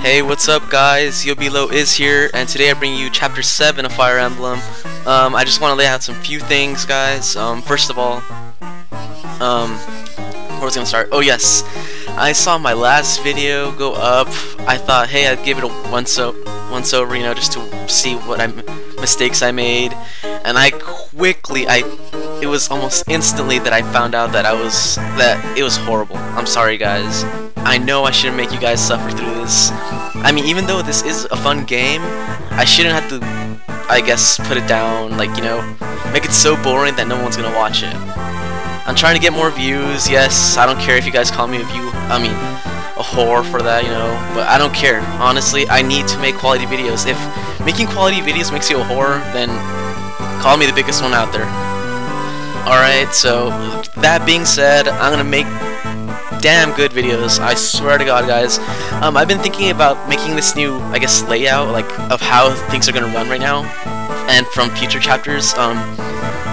Hey, what's up guys? Yobilo is here, and today I bring you Chapter 7 of Fire Emblem. I just want to lay out some few things, guys. First of all, where was I gonna start? Oh yes, I saw my last video go up. I thought, hey, I'd give it a once over, you know, just to see what mistakes I made, and it was almost instantly that I found out that it was horrible. I'm sorry, guys. I know I shouldn't make you guys suffer through this. I mean, even though this is a fun game, I shouldn't have to, I guess, put it down, like, you know, make it so boring that no one's gonna watch it. I'm trying to get more views, yes, I don't care if you guys call me a whore for that, you know, but I don't care. Honestly, I need to make quality videos. If making quality videos makes you a whore, then call me the biggest one out there. Alright, so, that being said, I'm gonna make damn good videos, I swear to God, guys. I've been thinking about making this new, I guess, layout, like, of how things are gonna run right now, and from future chapters. Well,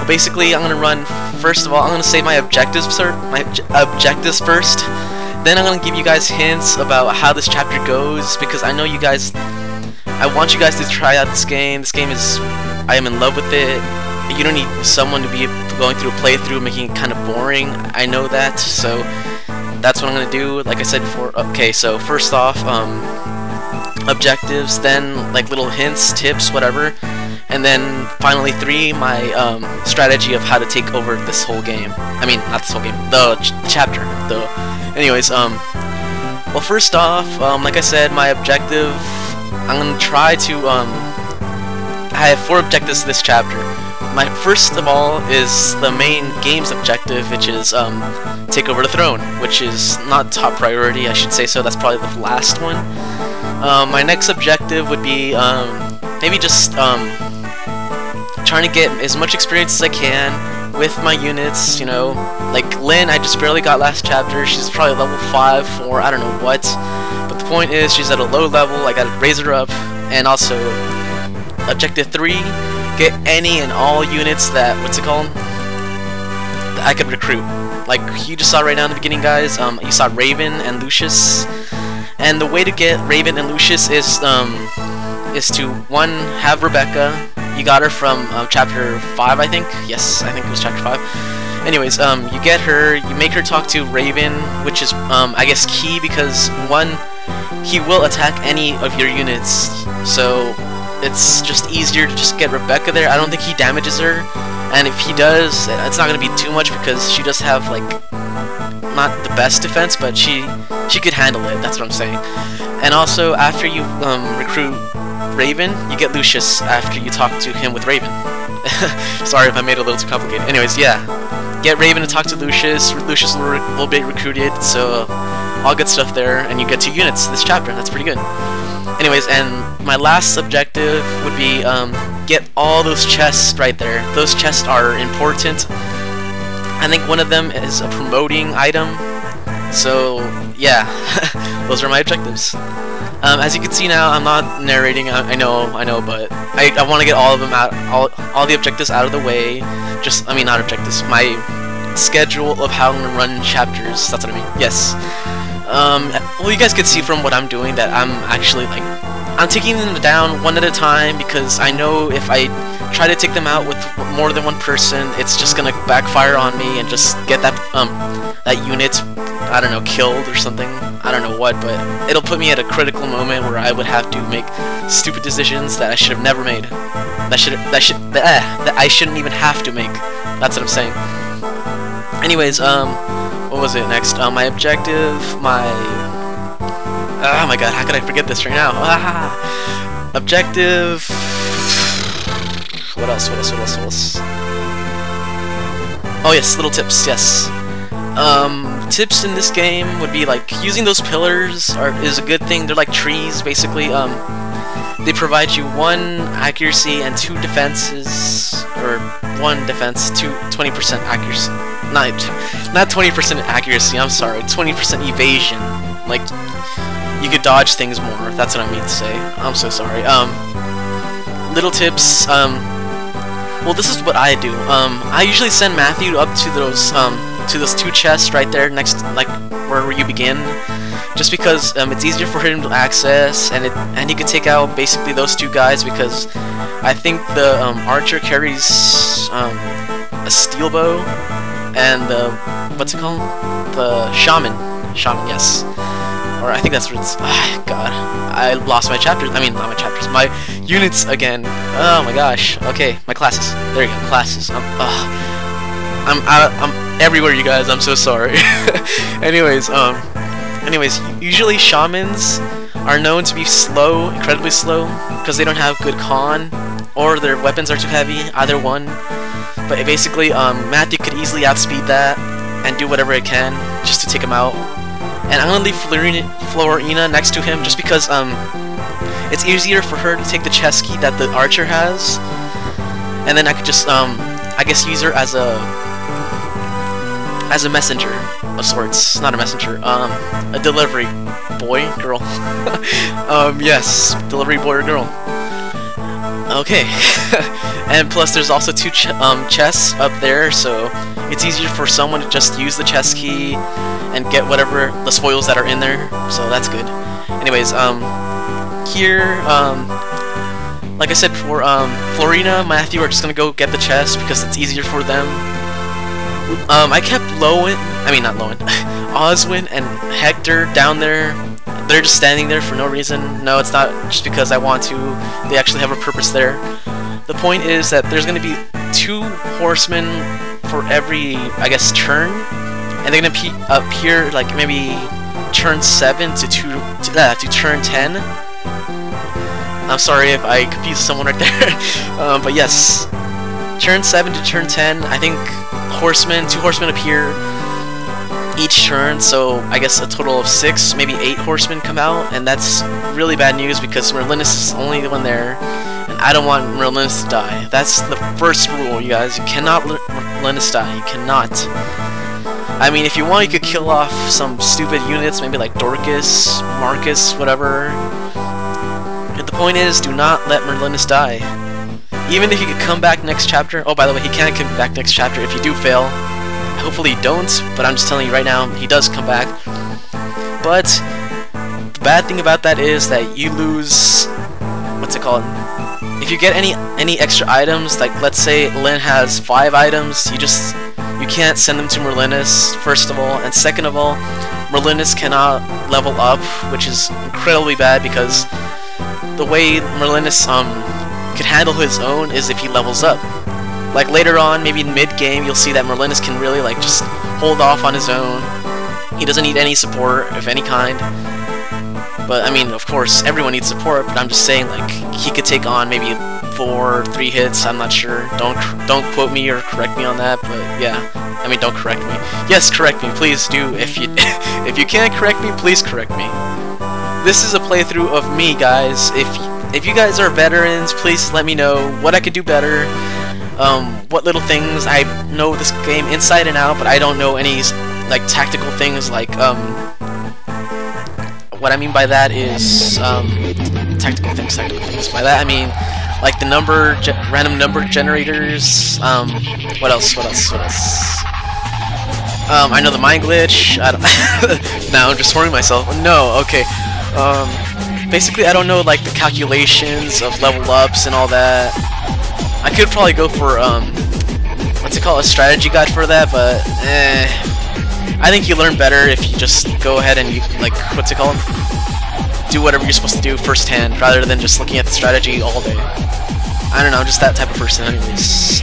basically, I'm gonna run. First of all, I'm gonna say my objectives first. Then I'm gonna give you guys hints about how this chapter goes, because I know you guys. I want you guys to try out this game. This game is, I am in love with it. You don't need someone to be going through a playthrough, making it kind of boring. I know that, so that's what I'm gonna do. Like I said before. Okay, so first off, objectives, then like little hints, tips, whatever, and then finally my strategy of how to take over this whole game. I mean, not this whole game, the chapter. Anyways, well, first off, like I said, my objective, I'm gonna try to I have 4 objectives this chapter. My first of all is the main game's objective, which is take over the throne, which is not top priority, I should say so. That's probably the last one. My next objective would be maybe just trying to get as much experience as I can with my units. You know, like Lynn, I just barely got last chapter. She's probably level 5, 4, I don't know what. But the point is, she's at a low level. I gotta raise her up. And also, objective 3. Get any and all units that, that I could recruit. Like you just saw right now in the beginning, guys, you saw Raven and Lucius. And the way to get Raven and Lucius is to, 1, have Rebecca. You got her from chapter 5, I think. Yes, I think it was chapter 5. Anyways, you get her, you make her talk to Raven, which is, I guess, key, because 1, he will attack any of your units. So it's just easier to just get Rebecca there. I don't think he damages her, and if he does, it's not gonna be too much, because she does have, like, not the best defense, but she could handle it. That's what I'm saying. And also, after you recruit Raven, you get Lucius after you talk to him with Raven. Sorry if I made it a little too complicated. Anyways, yeah, get Raven to talk to Lucius. Lucius will be recruited, so all good stuff there, and you get 2 units this chapter. That's pretty good. Anyways, and my last objective would be get all those chests right there. Those chests are important. I think one of them is a promoting item. So yeah, those are my objectives. As you can see now, I'm not narrating. I know, but I want to get all of them out, all the objectives out of the way. Not objectives. My schedule of how I'm gonna run chapters. That's what I mean. Yes. Well, you guys could see from what I'm doing that I'm actually, like, I'm taking them down one at a time, because I know if I try to take them out with more than one person, it's just gonna backfire on me and just get that unit, I don't know, killed or something. I don't know what, but it'll put me at a critical moment where I would have to make stupid decisions that I should have never made. That I shouldn't even have to make. That's what I'm saying. Anyways, what was it next? My objective, oh my god, how could I forget this right now? Objective. What else? Oh yes, little tips. Yes. Tips in this game would be, like, using those pillars is a good thing. They're like trees, basically. They provide you 1 accuracy and 2 defenses, or 1 defense, 20% accuracy. Not 20% accuracy. I'm sorry, 20% evasion. Like, you could dodge things more. That's what I mean to say. I'm so sorry. Little tips. Well, this is what I do. I usually send Matthew up to those to those 2 chests right there next, like where you begin, just because it's easier for him to access, and he could take out basically those 2 guys, because I think the archer carries a steel bow, and what's it called? The shaman, yes. Or I think that's what it's. God, I lost my chapters. I mean, not my chapters. My units again. Oh my gosh. Okay, my classes. There you go. Classes. I'm everywhere, you guys. I'm so sorry. Anyways, usually shamans are known to be slow, incredibly slow, because they don't have good con, or their weapons are too heavy. Either one. But basically, Matthew could easily outspeed that and do whatever it can just to take him out. And I'm gonna leave Florina next to him just because it's easier for her to take the chest key that the archer has, and then I could just I guess use her as a messenger of sorts. Not a messenger, a delivery boy, girl. Yes, delivery boy or girl. Okay. And plus there's also 2 chests up there, so it's easier for someone to just use the chest key and get whatever the spoils that are in there, so that's good. Anyways, here, like I said before, Florina, Matthew are just gonna go get the chest because it's easier for them. I kept Oswin and Hector down there. They're just standing there for no reason. No, it's not just because I want to. They actually have a purpose there. The point is that there's gonna be 2 horsemen for every, I guess, turn. And they're gonna appear like maybe turn 7 to turn 10. I'm sorry if I confused someone right there, but yes, turn 7 to turn 10. I think 2 horsemen appear each turn, so I guess a total of 6, maybe 8 horsemen come out, and that's really bad news because Merlinus is only the one there, and I don't want Merlinus to die. That's the first rule, you guys. You cannot let Merlinus die. You cannot. I mean, if you want, you could kill off some stupid units, maybe like Dorcas, Marcus, whatever. But the point is, do not let Merlinus die. Even if he could come back next chapter. Oh, by the way, he can come back next chapter if you do fail. Hopefully you don't, but I'm just telling you right now, he does come back. But the bad thing about that is that you lose, what's it called? If you get any extra items, like let's say Lynn has 5 items, you can't send them to Merlinus, first of all, and second of all, Merlinus cannot level up, which is incredibly bad because the way Merlinus could handle his own is if he levels up. Like later on, maybe in mid-game, you'll see that Merlinus can really like just hold off on his own. He doesn't need any support of any kind. But I mean, of course, everyone needs support. But I'm just saying, like, he could take on maybe 4 or 3 hits. I'm not sure. Don't quote me or correct me on that. But yeah, I mean, don't correct me. Yes, correct me, please do. If you if you can't correct me, please correct me. This is a playthrough of me, guys. If you guys are veterans, please let me know what I could do better. What little things. I know this game inside and out, but I don't know any like tactical things like what I mean by that is tactical things. By that I mean like the random number generators. What else? I know the mind glitch. I don't. Now I'm just horning myself. No, okay. Basically, I don't know like the calculations of level ups and all that. I could probably go for what's it called, a strategy guide for that, but I think you learn better if you just go ahead and like what's it called, do whatever you're supposed to do firsthand rather than just looking at the strategy all day. I don't know, I'm just that type of person, anyways.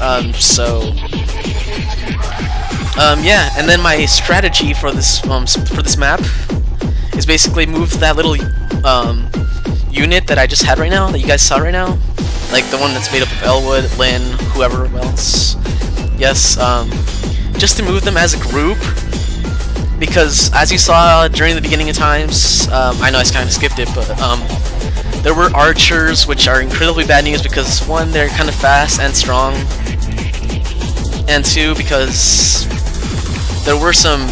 Yeah, and then my strategy for this map is basically move that little unit that I just had right now, that you guys saw right now. Like the one that's made up of Elwood, Lynn, whoever else. Yes, just to move them as a group. Because as you saw during the beginning of times, I know I kind of skipped it, but there were archers, which are incredibly bad news because 1, they're kind of fast and strong, and 2, because there were some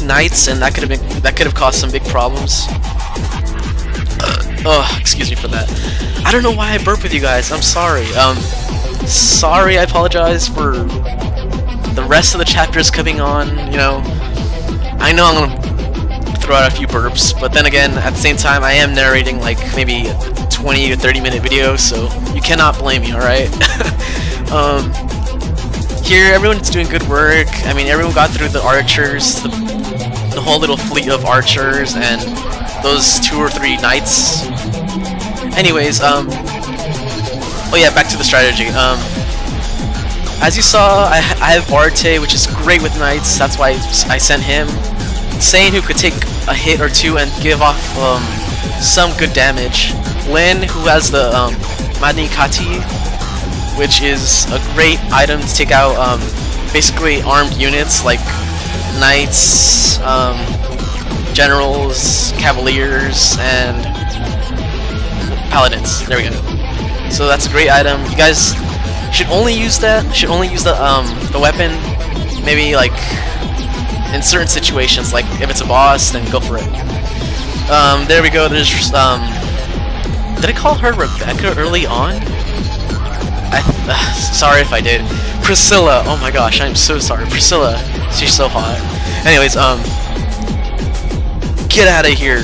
knights, and that could have caused some big problems. Oh, excuse me for that. I don't know why I burp with you guys. I'm sorry. Sorry. I apologize for the rest of the chapters coming on. You know, I know I'm gonna throw out a few burps, but then again, at the same time, I am narrating like maybe a 20 to 30-minute video, so you cannot blame me. All right. Here, everyone's doing good work. I mean, everyone got through the archers, the whole little fleet of archers, and those 2 or 3 knights. Anyways, oh yeah, back to the strategy. As you saw, I have Barte, which is great with knights. That's why I sent him. Sane, who could take a hit or 2 and give off some good damage. Lin, who has the Manikati, which is a great item to take out basically armed units like knights, generals, cavaliers, and paladins. There we go. So that's a great item. You guys should only use that. Should only use the weapon. Maybe like in certain situations, like if it's a boss, then go for it. There we go. There's did I call her Rebecca early on? Sorry if I did. Priscilla. Oh my gosh, I'm so sorry. Priscilla. She's so hot. Anyways, get out of here,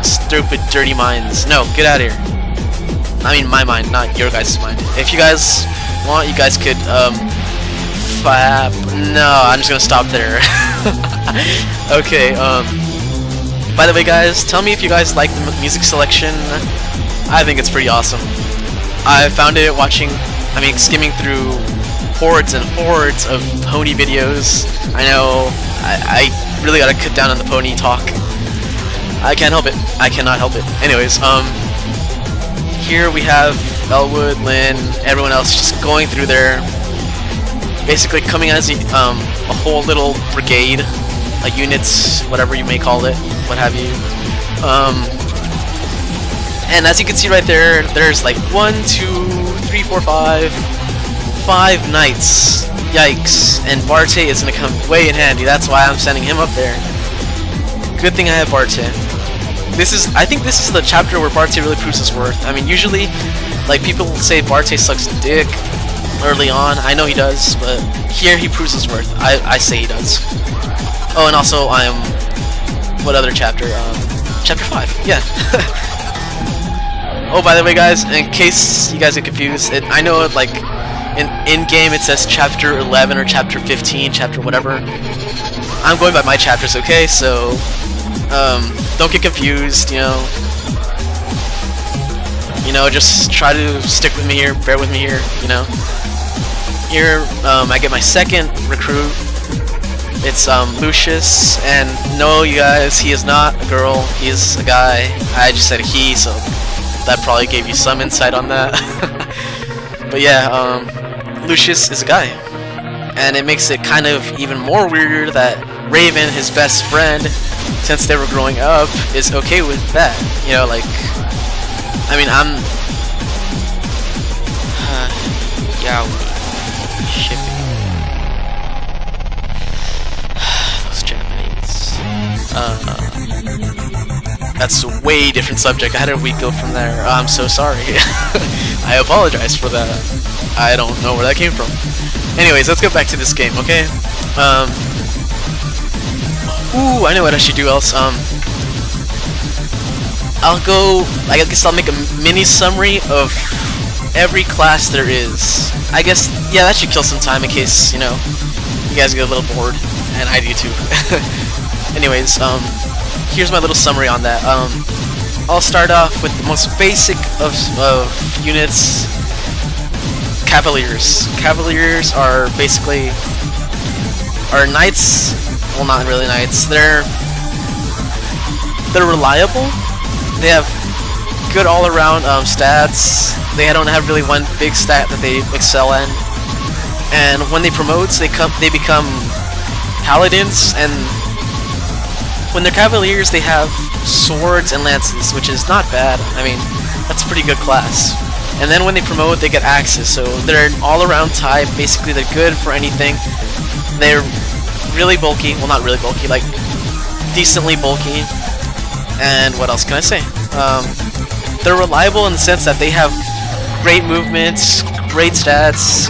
stupid, dirty minds. No, get out of here. I mean, my mind, not your guys' mind. If you guys want, you guys could, flap. No, I'm just gonna stop there. Okay, by the way, guys, tell me if you guys like the music selection. I think it's pretty awesome. I found it watching, skimming through hordes and hordes of pony videos. I know, I really gotta cut down on the pony talk. I can't help it. I cannot help it. Anyways, here we have Elwood, Lynn, everyone else just going through there, basically coming as a whole little brigade, units, whatever you may call it, what have you. And as you can see right there, there's like 1, 2, 3, 4, 5 knights. Yikes! And Barte is gonna come way in handy. That's why I'm sending him up there. Good thing I have Barte. I think this is the chapter where Barte really proves his worth. I mean, usually, like, people say Barte sucks dick early on. I know he does, but here he proves his worth. I say he does. Oh, and also what other chapter? Chapter 5. Yeah. Oh, by the way, guys, in case you guys get confused, I know it, like, in game it says chapter 11 or chapter 15, chapter whatever. I'm going by my chapters, okay? So, don't get confused, you know. Just try to stick with me here, bear with me here, you know. Here, I get my second recruit. It's Lucius, and no, you guys, he is not a girl, he is a guy. I just said he, so that probably gave you some insight on that. But yeah, Lucius is a guy, and it makes it kind of even more weirder that Raven, his best friend, since they were growing up, is okay with that. You know, like, I'm yaoi shipping. Those Japanese. That's a way different subject. How did we go from there? I'm so sorry. I apologize for that. I don't know where that came from. Anyways, let's get back to this game, okay? Ooh, I know what I should do else. I guess I'll make a mini summary of every class there is. I guess, yeah, that should kill some time in case, you guys get a little bored, and I do too. Anyways, here's my little summary on that. I'll start off with the most basic of units, Cavaliers. Cavaliers are basically knights. Well, not really knights. They're reliable. They have good all-around stats. They don't have really one big stat that they excel in. And when they promote, they become paladins. And when they're cavaliers, they have swords and lances, which is not bad. That's a pretty good class. And then when they promote, they get axes. So they're an all-around type. Basically, they're good for anything. They're really bulky. Well, not really bulky, like decently bulky. And what else can I say? They're reliable in the sense that they have great movements, great stats,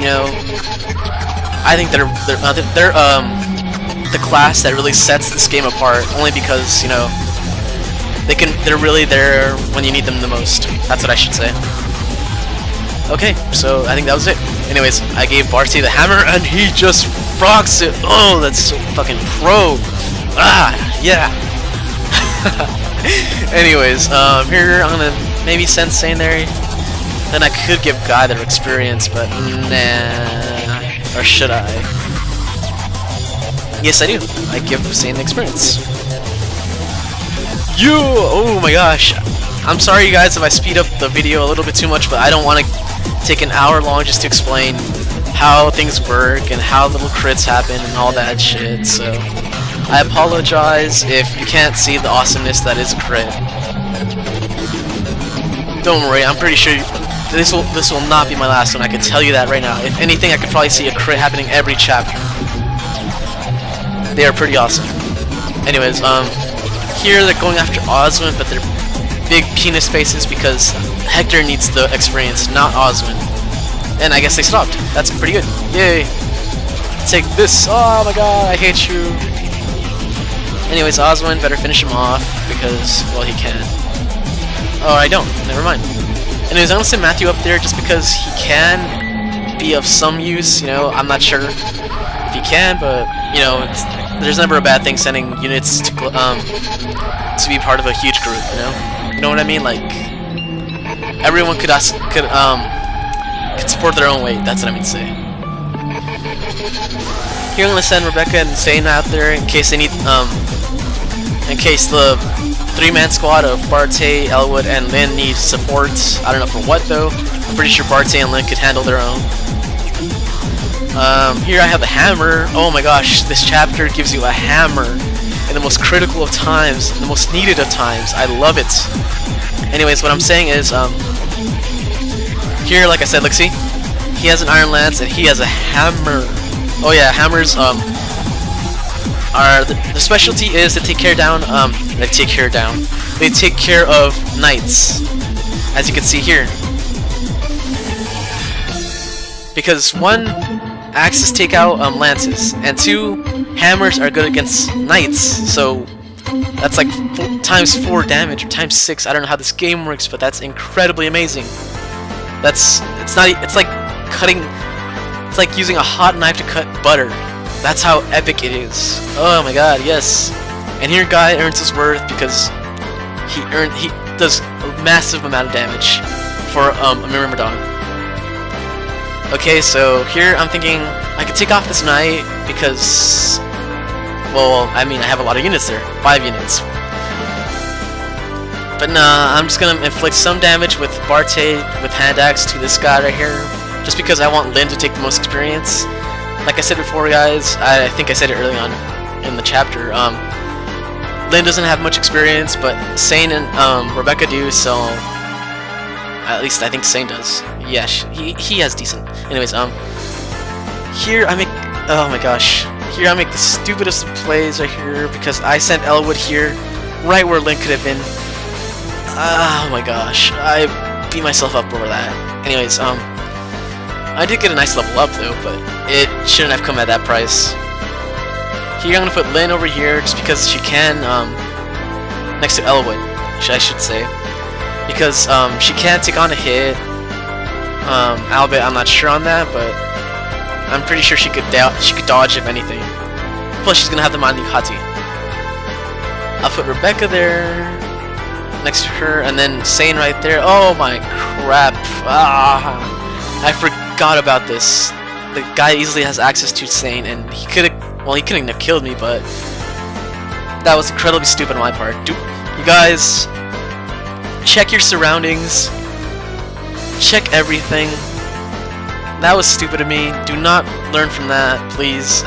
I think they're the class that really sets this game apart, only because, you know, they're really there when you need them the most. That's what I should say. Okay, so I think that was it. Anyways, I gave Barty the hammer and he just rocks it. Oh, that's so fucking pro. Ah, yeah. Anyways, here I'm gonna maybe send Sane there. Then I could give Guy their experience, but nah. Or should I? Yes, I do. I give Sane the experience. Oh my gosh. I'm sorry, you guys, if I speed up the video a little bit too much, but I don't want to take an hour long just to explain how things work and how little crits happen and all that shit. So I apologize if you can't see the awesomeness that is a crit. Don't worry, I'm pretty sure this will not be my last one. I can tell you that right now. If anything, I could probably see a crit happening every chapter. They are pretty awesome. Anyways, here they're going after Oswin, but they're big penis faces because Hector needs the experience, not Oswin. And I guess they stopped. That's pretty good. Yay! Take this. Oh my god, I hate you. Anyways, Oswin better finish him off because, well, he can. Oh, I don't. Never mind. Anyways, I'm gonna send Matthew up there just because he can be of some use. You know, I'm not sure if he can, but you know, there's never a bad thing sending units to be part of a huge group. You know what I mean? Like everyone could support their own weight. That's what I mean to say. Here I'm gonna send Rebecca and Sane out there in case they need in case the three-man squad of Bartay, Elwood, and Lynn needs support. I don't know for what though. I'm pretty sure Bartay and Lynn could handle their own. Here I have the hammer. Oh my gosh, this chapter gives you a hammer in the most critical of times, the most needed of times. I love it. Anyways, what I'm saying is, here, like I said, look, see? He has an iron lance and he has a hammer. Oh yeah, hammers, the specialty is to take care of knights, as you can see here. Because one, axes take out lances, and two, hammers are good against knights. So that's like times 4 damage or times 6. I don't know how this game works, but that's incredibly amazing. It's like using a hot knife to cut butter. That's how epic it is. Oh my god, yes. And here Guy earns his worth because he does a massive amount of damage for a Myrmidon. Okay, so here I'm thinking I could take off this knight because, well, I mean, I have a lot of units there, 5 units. But nah, I'm just gonna inflict some damage with Bartay with hand axe to this guy right here, just because I want Lynn to take the most experience. Like I said before, guys, I think I said it early on in the chapter. Lynn doesn't have much experience, but Sane and Rebecca do, so at least I think Sane does. Yeah, he has decent. Anyways, here I make, oh my gosh, here I make the stupidest of plays right here because I sent Elwood here, right where Lynn could have been. Oh my gosh, I beat myself up over that. Anyways, I did get a nice level up though, but it shouldn't have come at that price. Here I'm gonna put Lynn over here just because she can, next to Elwood, I should say, because she can take on a hit. Albeit I'm not sure on that, but I'm pretty sure she could dodge if anything. Plus she's gonna have the Mandikati. I'll put Rebecca there next to her, and then Sane right there. Oh my crap! I forgot about this. The guy easily has access to Sane, and he couldn't have killed me, but that was incredibly stupid on my part. You guys, check your surroundings. Check everything. That was stupid of me. Do not learn from that, please.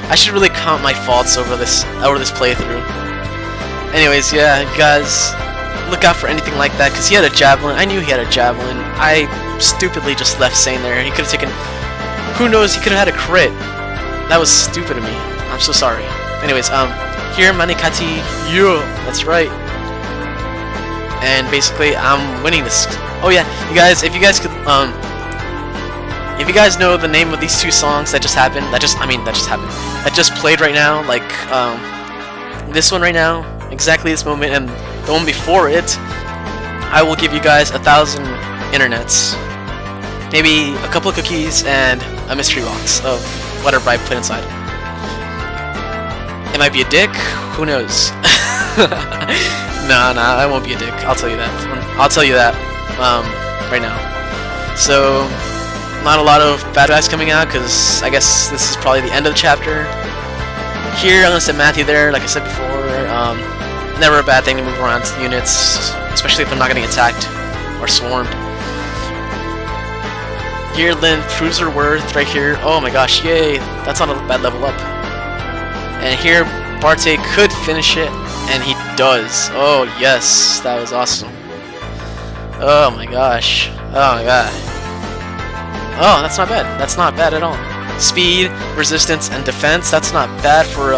I should really count my faults over this playthrough. Anyways, yeah, you guys, look out for anything like that, because he had a javelin. I knew he had a javelin. I stupidly just left Sane there. He could have taken, who knows, he could have had a crit. That was stupid of me. I'm so sorry. Anyways, here, Manikati, yo, that's right. And basically, I'm winning this. Oh yeah, you guys, if you guys could, If you guys know the name of these two songs that just happened, that just played right now, like this one right now, exactly this moment, and the one before it, I will give you guys 1,000 internets, maybe a couple of cookies, and a mystery box of whatever I put inside. It might be a dick, who knows? Nah, I won't be a dick, I'll tell you that. I'll tell you that right now. So, not a lot of bad guys coming out, because I guess this is probably the end of the chapter. Here, I'm going to set Matthew there, like I said before. Never a bad thing to move around units, especially if I'm not getting attacked or swarmed. Here, Lynn proves her worth right here. Oh my gosh, yay! That's not a bad level up. And here, Barte could finish it, and he does. Oh yes, that was awesome. Oh my gosh. Oh my god. Oh, that's not bad. That's not bad at all. Speed, resistance, and defense. That's not bad for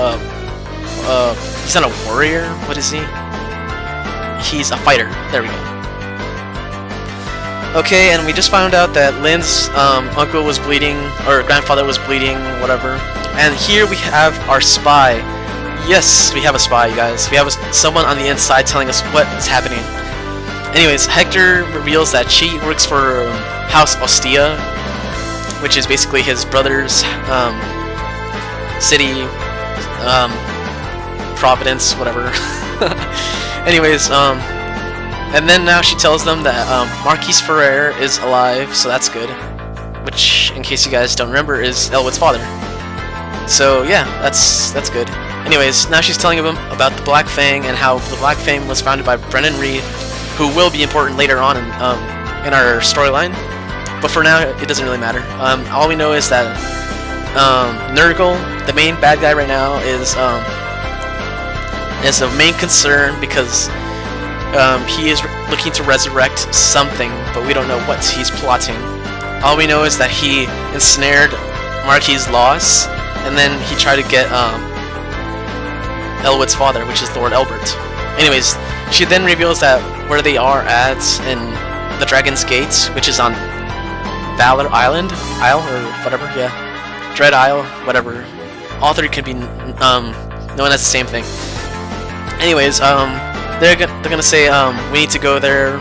he's not a warrior. What is he? He's a fighter. There we go. Okay, and we just found out that Lynn's uncle was bleeding, or grandfather was bleeding, whatever. And here we have our spy. Yes, we have a spy, you guys. We have someone on the inside telling us what is happening. Anyways, Hector reveals that she works for House Ostia, which is basically his brother's city, Providence, whatever. Anyways, and then now she tells them that Marquis Ferrer is alive, so that's good. Which, in case you guys don't remember, is Elwood's father. So yeah, that's good. Anyways, now she's telling them about the Black Fang and how the Black Fang was founded by Brennan Reed, who will be important later on in our storyline. But for now, it doesn't really matter. All we know is that Nurgle, the main bad guy right now, is a main concern because he is looking to resurrect something, but we don't know what he's plotting. All we know is that he ensnared Marquis' loss, and then he tried to get Elwood's father, which is Lord Elbert. Anyways, she then reveals that where they are at in the Dragon's Gate, which is on Valor Island, or whatever, yeah, Dread Isle, whatever. All three could be known as the same thing. Anyways, they're gonna say we need to go there,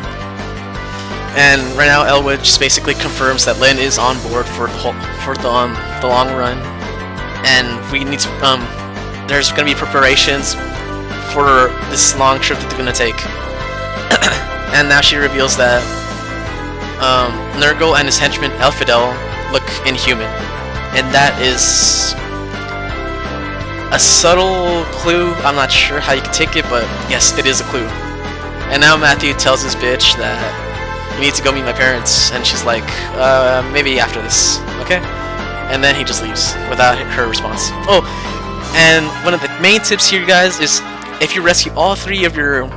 and right now Elwood just basically confirms that Lynn is on board for the long run, and we need to there's gonna be preparations for this long trip that they're gonna take. And now she reveals that Nurgle and his henchman Elfidel look inhuman, and that is a subtle clue. I'm not sure how you can take it, but yes, it is a clue. And now Matthew tells his bitch that you need to go meet my parents, and she's like, maybe after this, okay? And then he just leaves without her response. Oh, and one of the main tips here, guys, is if you rescue all 3 of your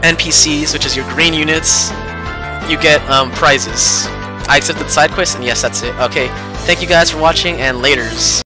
NPCs, which is your green units, you get prizes. I accepted the side quest, and yes, that's it. Okay, thank you guys for watching, and laters.